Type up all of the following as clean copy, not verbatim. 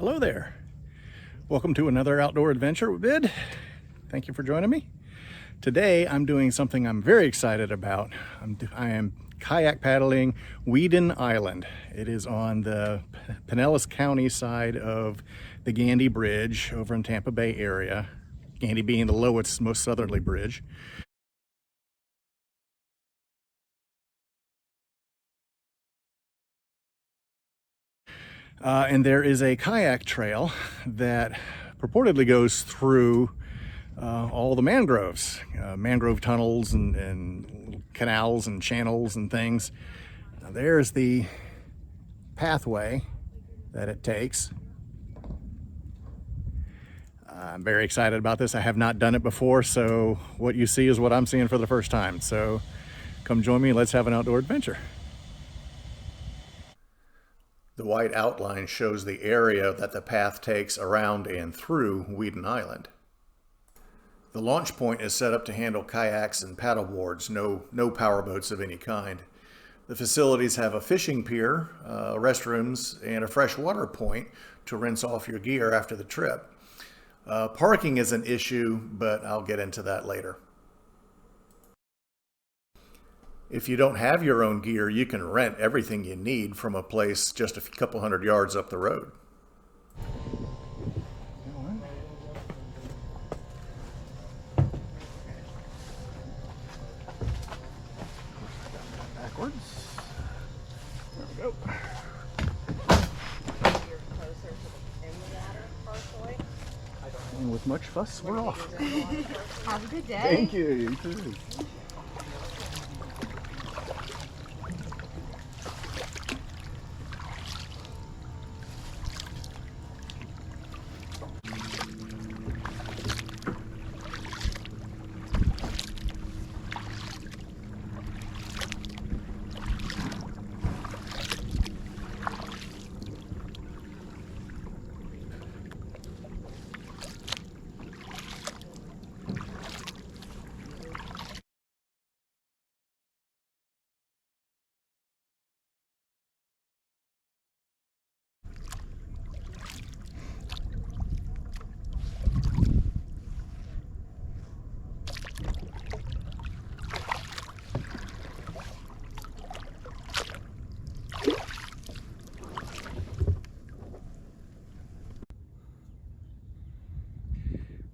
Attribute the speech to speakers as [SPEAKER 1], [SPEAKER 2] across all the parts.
[SPEAKER 1] Hello there. Welcome to another outdoor adventure with Bid. Thank you for joining me. Today I'm doing something I'm very excited about. I am kayak paddling Weedon Island. It is on the Pinellas County side of the Grande Bridge over in Tampa Bay area. Grande being the lowest, most southerly bridge. And there is a kayak trail that purportedly goes through all the mangroves, mangrove tunnels and canals and channels and things. There's the pathway that it takes. I'm very excited about this. I have not done it before, so what you see is what I'm seeing for the first time. So come join me, let's have an outdoor adventure. The white outline shows the area that the path takes around and through Weedon Island. The launch point is set up to handle kayaks and paddleboards, no powerboats of any kind. The facilities have a fishing pier, restrooms, and a freshwater point to rinse off your gear after the trip. Parking is an issue, but I'll get into that later. If you don't have your own gear, you can rent everything you need from a place just a couple hundred yards up the road. Backwards. There we go. And with much fuss, we're off.
[SPEAKER 2] Have a good day.
[SPEAKER 1] Thank you. You too.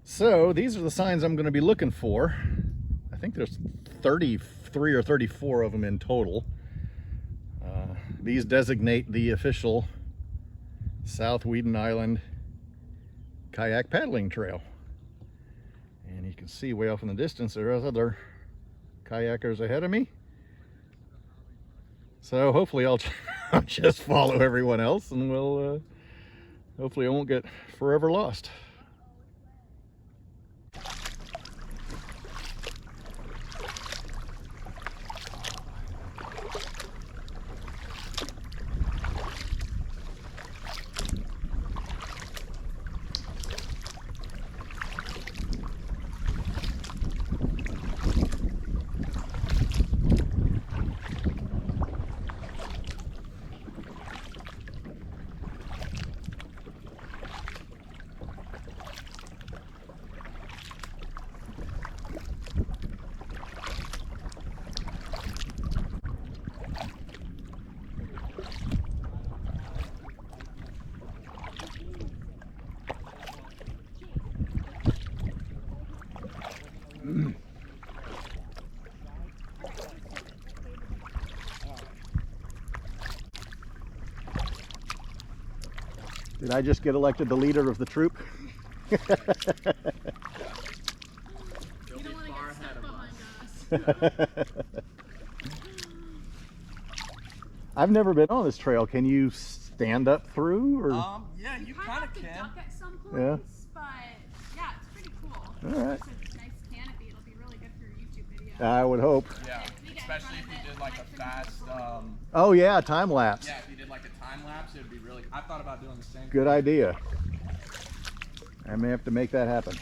[SPEAKER 1] So these are the signs I'm going to be looking for. I think there's 33 or 34 of them in total. These designate the official South Weedon Island kayak paddling trail. And you can see way off in the distance there are other kayakers ahead of me. So hopefully I'll just follow everyone else and we'll hopefully I won't get forever lost. Did I just get elected the leader of the troop?
[SPEAKER 2] You don't want to get stuck behind us.
[SPEAKER 1] I've never been on this trail. Can you stand up through? Or?
[SPEAKER 3] Yeah, you kind of can.
[SPEAKER 2] Duck at some points,
[SPEAKER 1] Yeah.
[SPEAKER 2] but yeah, it's pretty cool.
[SPEAKER 1] All right.
[SPEAKER 2] It's a nice canopy. It'll be really good for your YouTube video.
[SPEAKER 1] I would hope.
[SPEAKER 3] Yeah, especially if you did like a fast.
[SPEAKER 1] Oh yeah, time lapse.
[SPEAKER 3] Yeah, if you did like a time lapse, it would be really. I thought about doing the same.
[SPEAKER 1] Good idea. I may have to make that happen.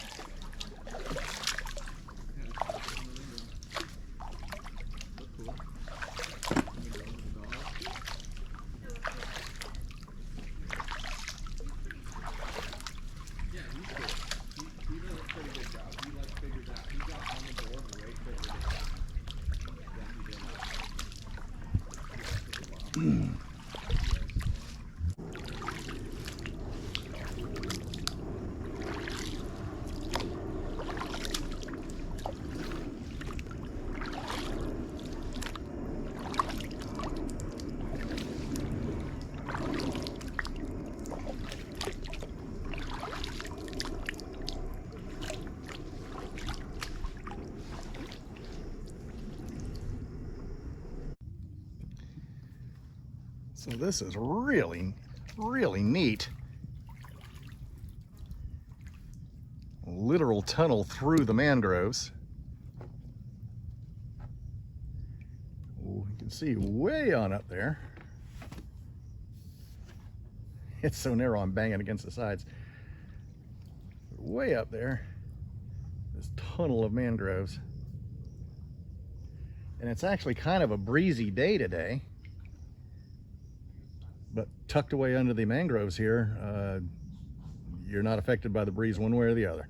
[SPEAKER 1] So this is really, really neat. A literal tunnel through the mangroves. Oh, you can see way on up there. It's so narrow I'm banging against the sides. Way up there, this tunnel of mangroves. And it's actually kind of a breezy day today. But tucked away under the mangroves here, you're not affected by the breeze one way or the other.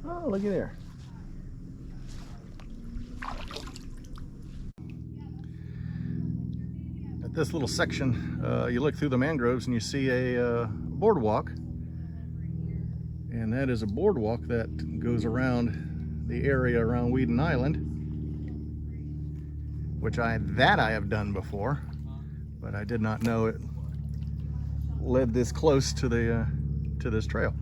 [SPEAKER 1] Oh, looky there. At this little section, you look through the mangroves and you see a boardwalk. And that is a boardwalk that goes around the area around Weedon Island, which I have done before, but I did not know it led this close to the to this trail.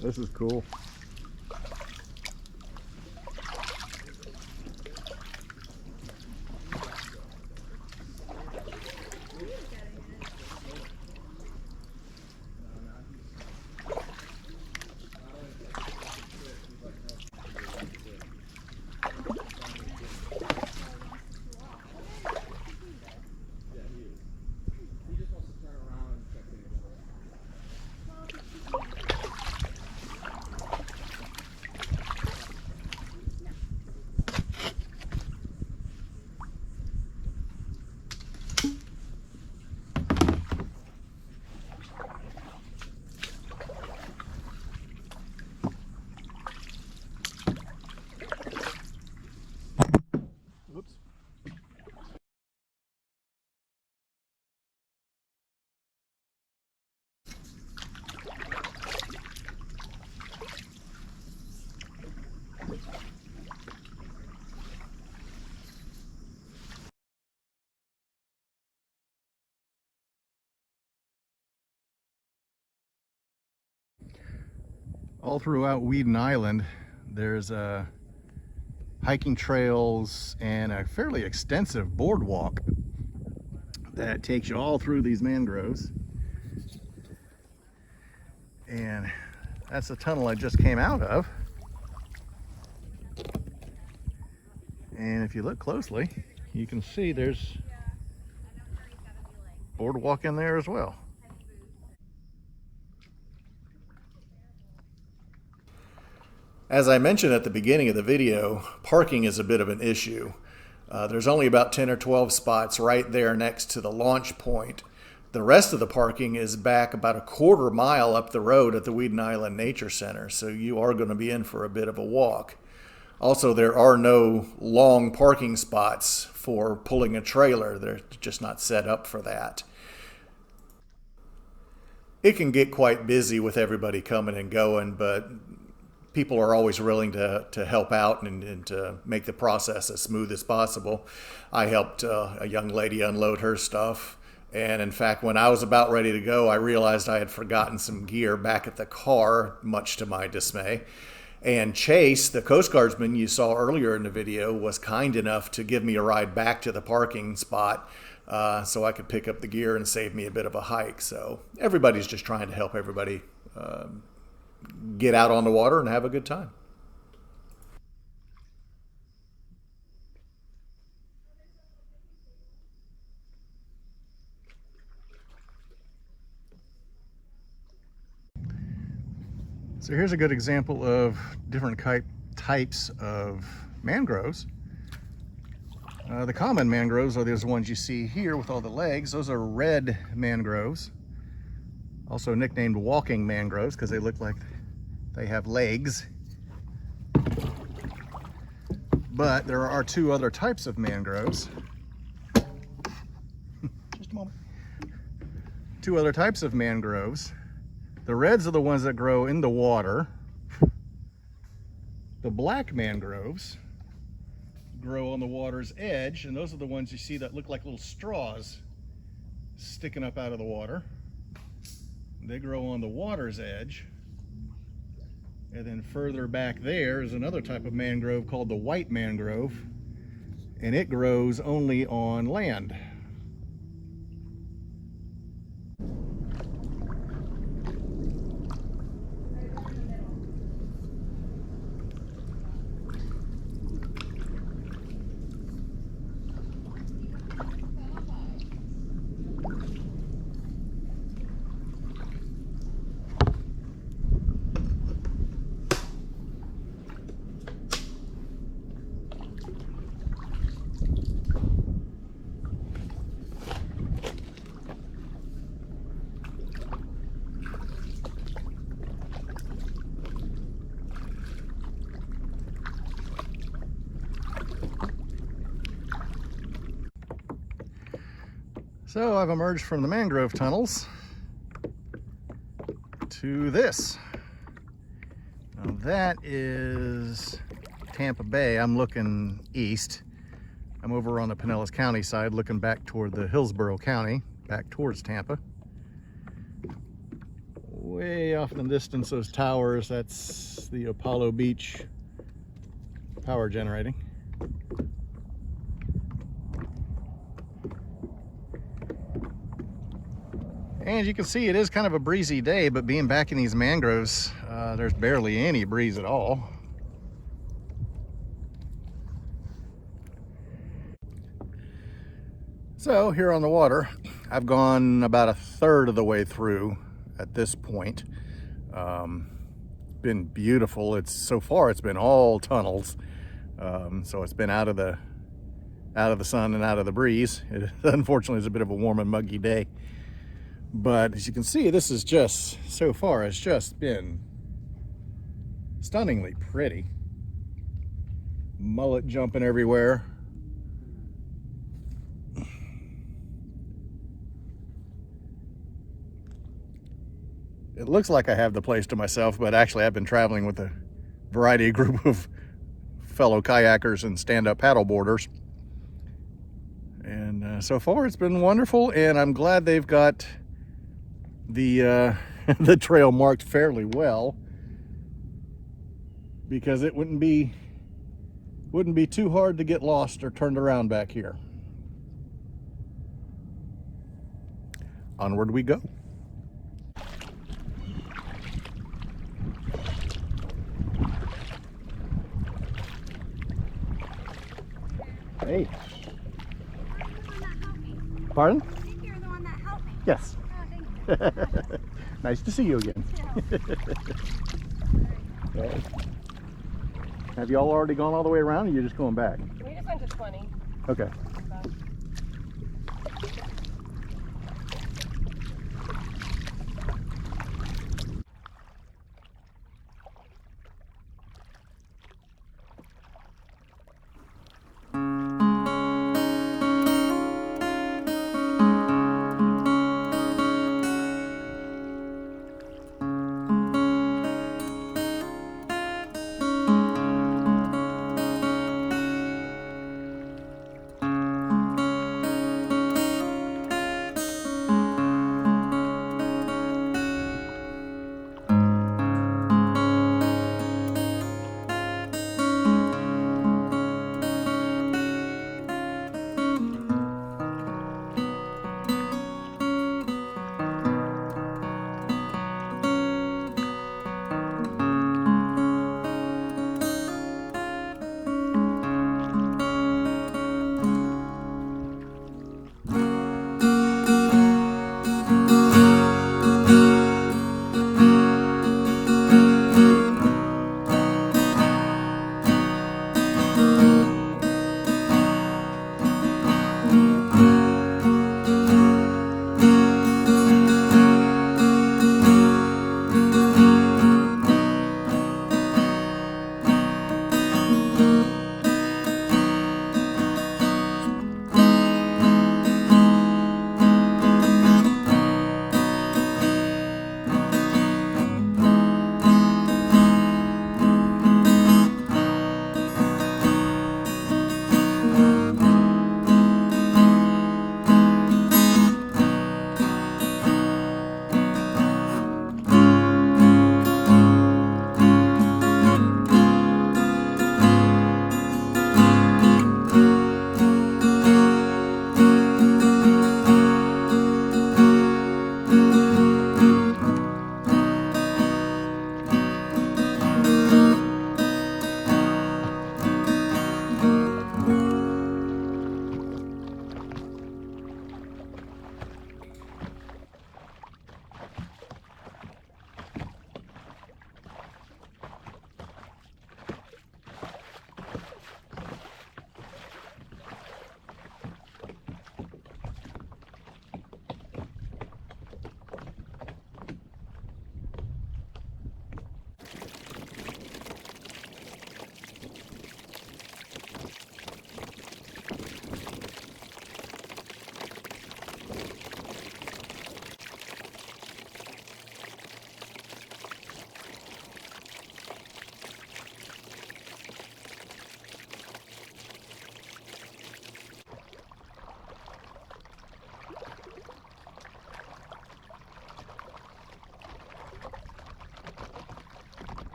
[SPEAKER 1] This is cool. All throughout Weedon Island, there's hiking trails and a fairly extensive boardwalk that takes you all through these mangroves. And that's the tunnel I just came out of. And if you look closely, you can see there's boardwalk in there as well. As I mentioned at the beginning of the video, parking is a bit of an issue. There's only about 10 or 12 spots right there next to the launch point. The rest of the parking is back about a quarter mile up the road at the Weedon Island Nature Center, so you are going to be in for a bit of a walk. Also, there are no long parking spots for pulling a trailer. They're just not set up for that. It can get quite busy with everybody coming and going, but people are always willing to help out and to make the process as smooth as possible. I helped a young lady unload her stuff. And in fact, when I was about ready to go, I realized I had forgotten some gear back at the car, much to my dismay. And Chase, the Coast Guardsman you saw earlier in the video, was kind enough to give me a ride back to the parking spot so I could pick up the gear and save me a bit of a hike. So everybody's just trying to help everybody get out on the water and have a good time. So here's a good example of different types of mangroves. The common mangroves are those ones you see here with all the legs. Those are red mangroves, also nicknamed walking mangroves because they look like they have legs. But there are two other types of mangroves. Just a moment. Two other types of mangroves. The reds are the ones that grow in the water. The black mangroves grow on the water's edge, and those are the ones you see that look like little straws sticking up out of the water. They grow on the water's edge. And then further back there is another type of mangrove called the white mangrove, and it grows only on land. So I've emerged from the mangrove tunnels to this. Now that is Tampa Bay. I'm looking east. I'm over on the Pinellas County side, looking back toward the Hillsborough County, back towards Tampa. Way off in the distance, those towers, that's the Apollo Beach power generating. And as you can see, it is kind of a breezy day, but being back in these mangroves, there's barely any breeze at all. So here on the water, I've gone about a third of the way through at this point. Been beautiful. So far it's been all tunnels. So it's been out of the sun and out of the breeze. It unfortunately is a bit of a warm and muggy day. But as you can see, this is just, so far, it's just been stunningly pretty. Mullet jumping everywhere. It looks like I have the place to myself, but actually I've been traveling with a variety group of fellow kayakers and stand-up paddleboarders. And so far it's been wonderful, and I'm glad they've got the the trail marked fairly well, because it wouldn't be too hard to get lost or turned around back here. Onward we go. Hey. Pardon?
[SPEAKER 4] I think you're the one that helped me.
[SPEAKER 1] Yes.
[SPEAKER 4] Oh, thank you.
[SPEAKER 1] Nice to see you again.
[SPEAKER 4] Yeah.
[SPEAKER 1] Okay. Have you all already gone all the way around, or you're just going back?
[SPEAKER 4] We just went to 20.
[SPEAKER 1] Okay.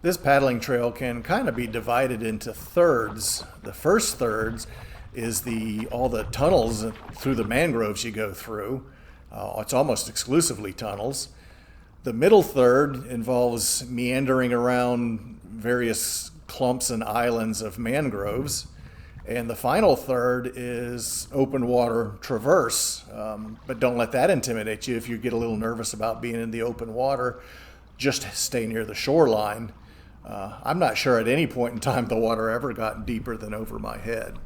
[SPEAKER 1] This paddling trail can kind of be divided into thirds. The first thirds is all the tunnels through the mangroves you go through. It's almost exclusively tunnels. The middle third involves meandering around various clumps and islands of mangroves. And the final third is open water traverse. But don't let that intimidate you. If you get a little nervous about being in the open water, just stay near the shoreline. I'm not sure at any point in time the water ever got deeper than over my head.